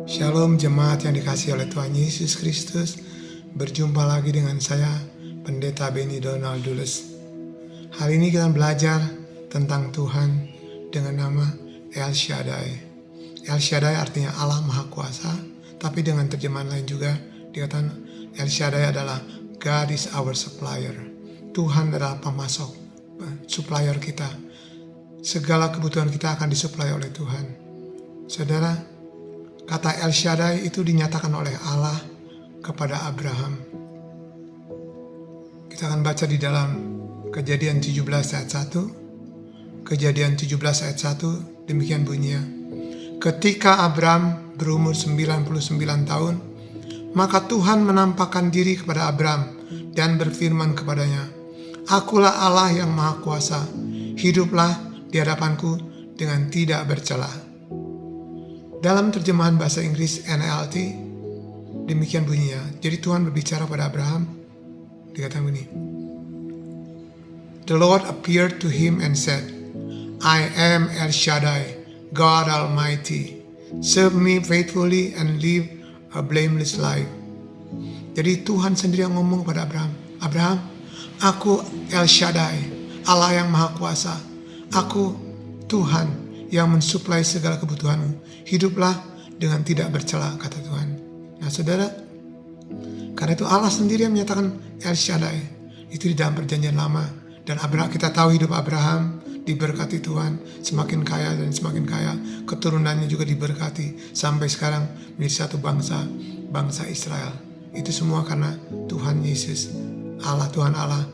Shalom jemaat yang dikasihi oleh Tuhan Yesus Kristus. Berjumpa lagi dengan saya, Pendeta Benny Donaldus. Hari ini kita belajar tentang Tuhan dengan nama El Shaddai. El Shaddai artinya Allah Maha Kuasa, tapi dengan terjemahan lain juga dikatakan El Shaddai adalah God is our supplier. Tuhan adalah pemasok, supplier kita. Segala kebutuhan kita akan disuplai oleh Tuhan. Saudara, kata El Shaddai itu dinyatakan oleh Allah kepada Abraham. Kita akan baca di dalam Kejadian 17 ayat 1. Kejadian 17 ayat 1 demikian bunyinya. Ketika Abram berumur 99 tahun, maka Tuhan menampakkan diri kepada Abram dan berfirman kepadanya, "Akulah Allah yang Maha Kuasa, hiduplah di hadapanku dengan tidak bercela." Dalam terjemahan bahasa Inggris NLT, demikian bunyinya. Jadi Tuhan berbicara pada Abraham, dikatakan begini. The Lord appeared to him and said, "I am El Shaddai, God Almighty. Serve me faithfully and live a blameless life." Jadi Tuhan sendiri yang ngomong pada Abraham, "Abraham, aku El Shaddai, Allah yang Maha Kuasa. Aku Tuhan yang mensuplai segala kebutuhanmu. Hiduplah dengan tidak bercela," kata Tuhan. Nah saudara, karena itu Allah sendiri yang menyatakan El Shaddai. Itu di dalam perjanjian lama. Dan Abraham, kita tahu hidup Abraham diberkati Tuhan, semakin kaya dan semakin kaya. Keturunannya juga diberkati. Sampai sekarang menjadi satu bangsa, bangsa Israel. Itu semua karena Tuhan Yesus, Allah, Tuhan Allah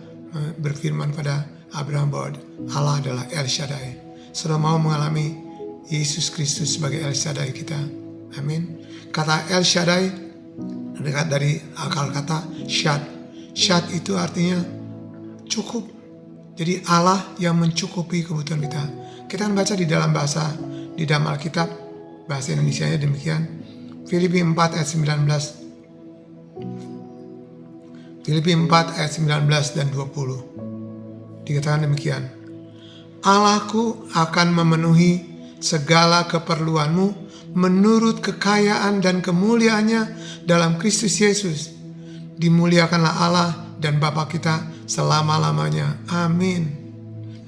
berfirman pada Abraham bahwa Allah adalah El Shaddai. Sudah mau mengalami Yesus Kristus sebagai El Shaddai kita. Amin. Kata El Shaddai dari akar kata Shad. Shad itu artinya cukup. Jadi Allah yang mencukupi kebutuhan kita. Kita akan baca di dalam Alkitab, bahasa Indonesianya demikian. Filipi 4 ayat 19. Filipi 4 ayat 19 dan 20. Dikatakan demikian. Allahku akan memenuhi segala keperluanmu menurut kekayaan dan kemuliaannya dalam Kristus Yesus. Dimuliakanlah Allah dan Bapa kita selama-lamanya. Amin.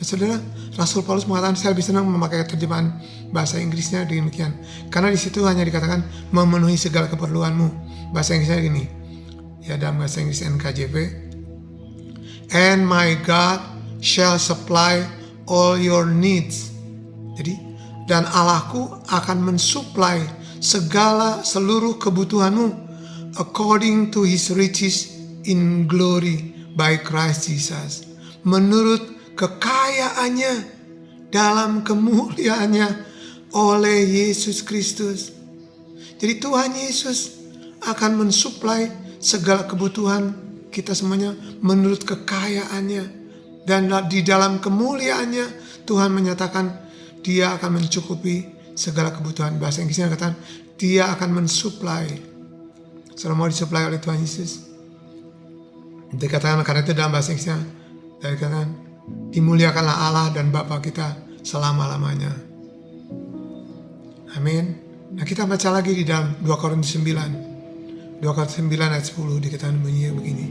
Nah, saudara, Rasul Paulus mengatakan, saya lebih senang memakai terjemahan bahasa Inggrisnya demikian. Karena di situ hanya dikatakan memenuhi segala keperluanmu. Bahasa Inggrisnya gini. Ya, dalam bahasa Inggris NKJV. And my God shall supply all your needs. Jadi, dan Allahku akan mensuplai seluruh kebutuhanmu according to his riches in glory by Christ Jesus. Menurut kekayaannya dalam kemuliaannya oleh Yesus Kristus. Jadi Tuhan Yesus akan mensuplai segala kebutuhan kita semuanya menurut kekayaannya. Dan di dalam kemuliaannya Tuhan menyatakan Dia akan mencukupi segala kebutuhan. Bahasa Inggrisnya katakan Dia akan mensuplai. Sudah mau disuplai oleh Tuhan Yesus. Dikatakan karena itu dalam bahasa Inggrisnya dikatakan dimuliakanlah Allah dan Bapa kita selama-lamanya. Amin. Nah kita baca lagi di dalam 2 Korintus 9. 2 Korintus 9 ayat 10 dikatakan bunyinya begini.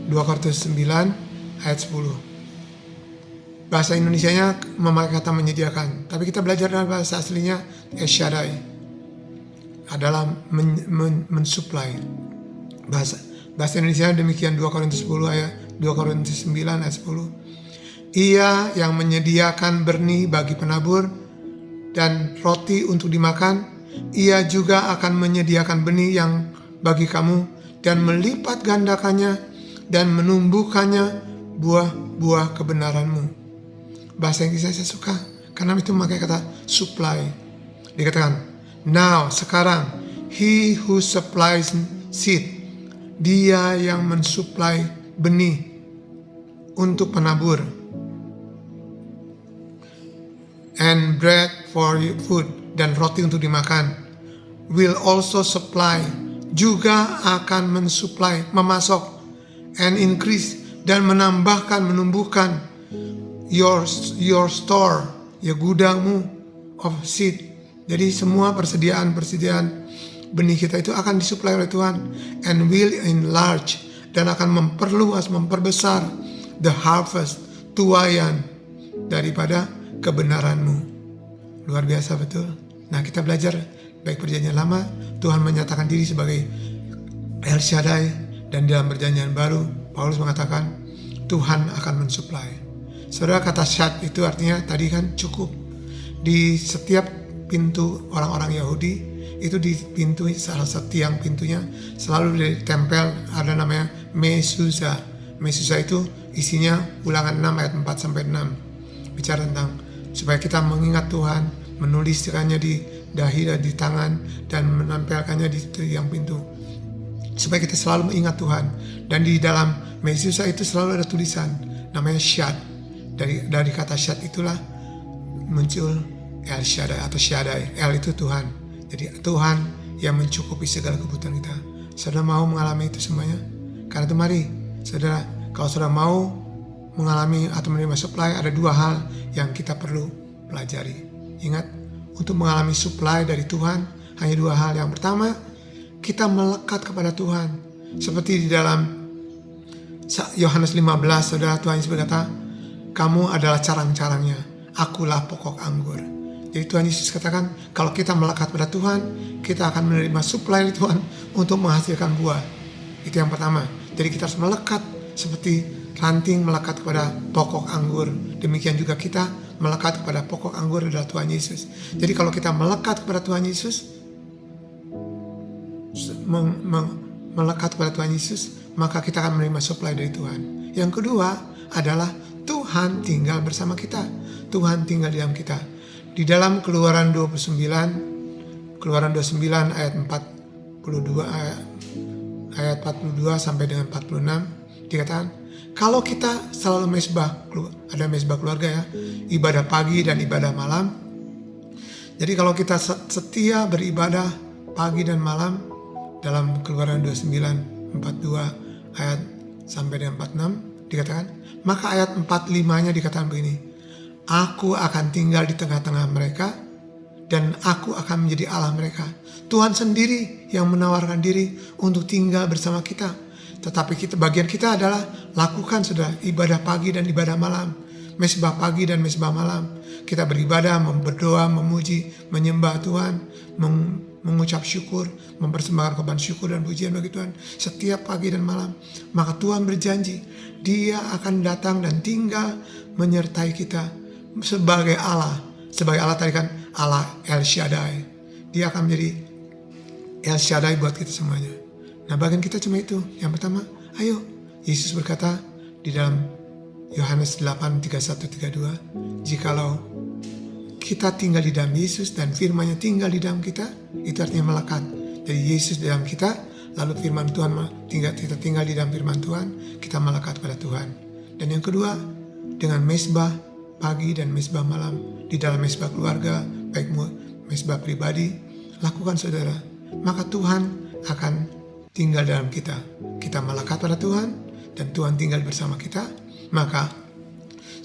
2 Korintus 9 ayat 10. Bahasa Indonesianya memakai kata menyediakan, tapi kita belajar dalam bahasa aslinya El Shaddai adalah mensuplai. Bahasa Indonesia demikian 2 Korintus 9 ayat 10. Ia yang menyediakan benih bagi penabur dan roti untuk dimakan, ia juga akan menyediakan benih yang bagi kamu dan melipat gandakannya dan menumbuhkannya buah-buah kebenaranmu. Bahasa Inggris saya suka karena itu memakai kata supply. Dikatakan, now, sekarang, he who supplies seed, dia yang mensuplai benih untuk penabur, and bread for food, dan roti untuk dimakan, will also supply, juga akan mensuplai, memasok, and increase, dan menumbuhkan your store, ya gudangmu of seed. Jadi semua persediaan benih kita itu akan disuplai oleh Tuhan, and will enlarge, dan akan memperluas, memperbesar the harvest, tuaian daripada kebenaranmu. Luar biasa betul. Nah, kita belajar baik perjanjian lama, Tuhan menyatakan diri sebagai El Shaddai, dan dalam perjanjian baru Paulus mengatakan Tuhan akan mensuplai. Saudara, kata syad itu artinya tadi kan cukup. Di setiap pintu orang-orang Yahudi itu, di pintu salah satu tiang pintunya selalu ditempel ada namanya mezuzah. Mezuzah itu isinya Ulangan 6 ayat 4 sampai 6. Bicara tentang supaya kita mengingat Tuhan, menuliskannya di dahi dan di tangan, dan menempelkannya di tiang pintu, supaya kita selalu mengingat Tuhan. Dan di dalam mezuzah itu selalu ada tulisan namanya syad. Dari kata syad itulah muncul El Shaddai atau Shaddai. El itu Tuhan. Jadi Tuhan yang mencukupi segala kebutuhan kita. Saudara mau mengalami itu semuanya? Karena itu mari, saudara, kalau saudara mau mengalami atau menerima supply, ada dua hal yang kita perlu pelajari. Ingat, untuk mengalami supply dari Tuhan hanya dua hal. Yang pertama, kita melekat kepada Tuhan. Seperti di dalam Yohanes 15, saudara, Tuhan Yesus berkata, kamu adalah carang-carangnya, akulah pokok anggur. Jadi Tuhan Yesus katakan, kalau kita melekat pada Tuhan, kita akan menerima supply dari Tuhan untuk menghasilkan buah. Itu yang pertama. Jadi kita harus melekat seperti ranting melekat kepada pokok anggur. Demikian juga kita melekat kepada pokok anggur adalah Tuhan Yesus. Jadi kalau kita melekat kepada Tuhan Yesus, melekat kepada Tuhan Yesus, maka kita akan menerima supply dari Tuhan. Yang kedua adalah Tuhan tinggal bersama kita. Tuhan tinggal di dalam kita. Di dalam Keluaran 29 ayat 42 ayat 42 sampai dengan 46 dikatakan, kalau kita selalu ada mesbah keluarga ya, ibadah pagi dan ibadah malam. Jadi kalau kita setia beribadah pagi dan malam, dalam Keluaran 29 42 ayat sampai dengan 46 dikatakan, maka ayat 45-nya dikatakan begini, aku akan tinggal di tengah-tengah mereka, dan aku akan menjadi Allah mereka. Tuhan sendiri yang menawarkan diri untuk tinggal bersama kita. Tetapi bagian kita adalah lakukan sudah ibadah pagi dan ibadah malam. Mesbah pagi dan mesbah malam. Kita beribadah, berdoa, memuji, menyembah Tuhan, mengucap syukur, mempersembahkan korban syukur dan pujian bagi Tuhan setiap pagi dan malam. Maka Tuhan berjanji, Dia akan datang dan tinggal menyertai kita sebagai Allah. Sebagai Allah tadi kan Allah El Shaddai. Dia akan menjadi El Shaddai buat kita semuanya. Nah, bagian kita cuma itu. Yang pertama, ayo. Yesus berkata di dalam Yohanes 8:31-32, jikalau kita tinggal di dalam Yesus dan firman-Nya tinggal di dalam kita, itu artinya melekat. Jadi Yesus di dalam kita, lalu firman Tuhan kita tinggal di dalam firman Tuhan, kita melekat pada Tuhan. Dan yang kedua, dengan mesbah pagi dan mesbah malam, di dalam mesbah keluarga, baik mesbah pribadi, lakukan saudara. Maka Tuhan akan tinggal dalam kita. Kita melekat pada Tuhan dan Tuhan tinggal bersama kita. Maka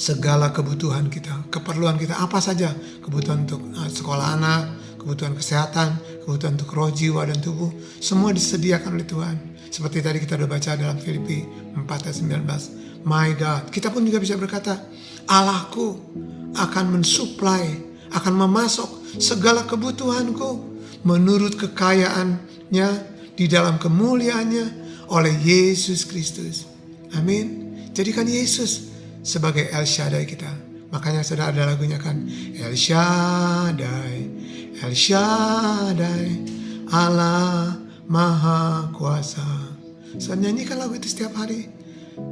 segala kebutuhan kita, keperluan kita apa saja, kebutuhan untuk sekolah anak, kebutuhan kesehatan, kebutuhan untuk roh, jiwa, dan tubuh, semua disediakan oleh Tuhan. Seperti tadi kita sudah baca dalam Filipi 4:19. My God, kita pun juga bisa berkata, Allahku akan mensuplai, akan memasok segala kebutuhanku menurut kekayaannya di dalam kemuliaannya oleh Yesus Kristus. Amin. Jadikan Yesus sebagai El Shaddai kita. Makanya sudah ada lagunya kan, El Shaddai, El Shaddai, Allah Maha Kuasa. Saya nyanyikan lagu itu setiap hari.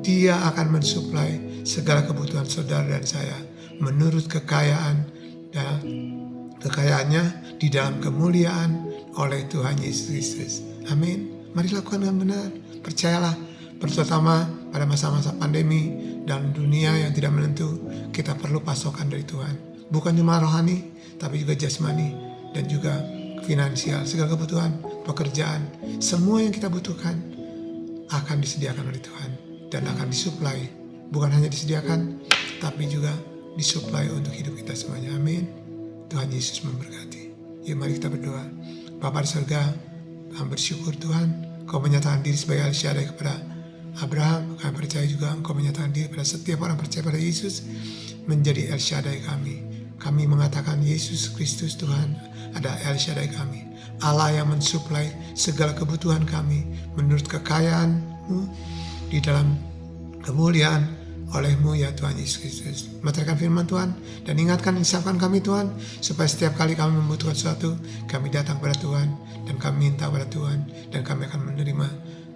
Dia akan mensuplai segala kebutuhan saudara dan saya menurut kekayaan dan kekayaannya di dalam kemuliaan oleh Tuhan Yesus Kristus. Amin. Mari lakukan dengan benar. Percayalah, terutama pada masa-masa pandemi dan dunia yang tidak menentu, kita perlu pasokan dari Tuhan. Bukan cuma rohani, tapi juga jasmani dan juga finansial. Segala kebutuhan, pekerjaan, semua yang kita butuhkan akan disediakan oleh Tuhan dan akan disuplai. Bukan hanya disediakan, tapi juga disuplai untuk hidup kita semuanya. Amin. Tuhan Yesus memberkati. Yuk mari kita berdoa. Bapa di surga, Kami bersyukur Tuhan, Engkau menyatakan diri sebagai El Shaddai kepada Abraham. Kami percaya juga Engkau menyatakan diri pada setiap orang percaya pada Yesus menjadi El Shaddai kami. Kami mengatakan Yesus Kristus Tuhan ada El Shaddai kami, Allah yang mensuplai segala kebutuhan kami menurut kekayaan-Mu di dalam kemuliaan oleh-Mu ya Tuhan Yesus Kristus. Meteraikan firman Tuhan dan ingatkan insafkan kami Tuhan, supaya setiap kali kami membutuhkan sesuatu, kami datang kepada Tuhan dan kami minta kepada Tuhan, dan kami akan menerima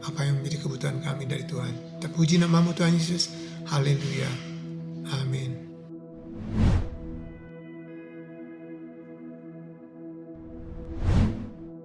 apa yang menjadi kebutuhan kami dari Tuhan. Terpuji nama-Mu Tuhan Yesus. Haleluya.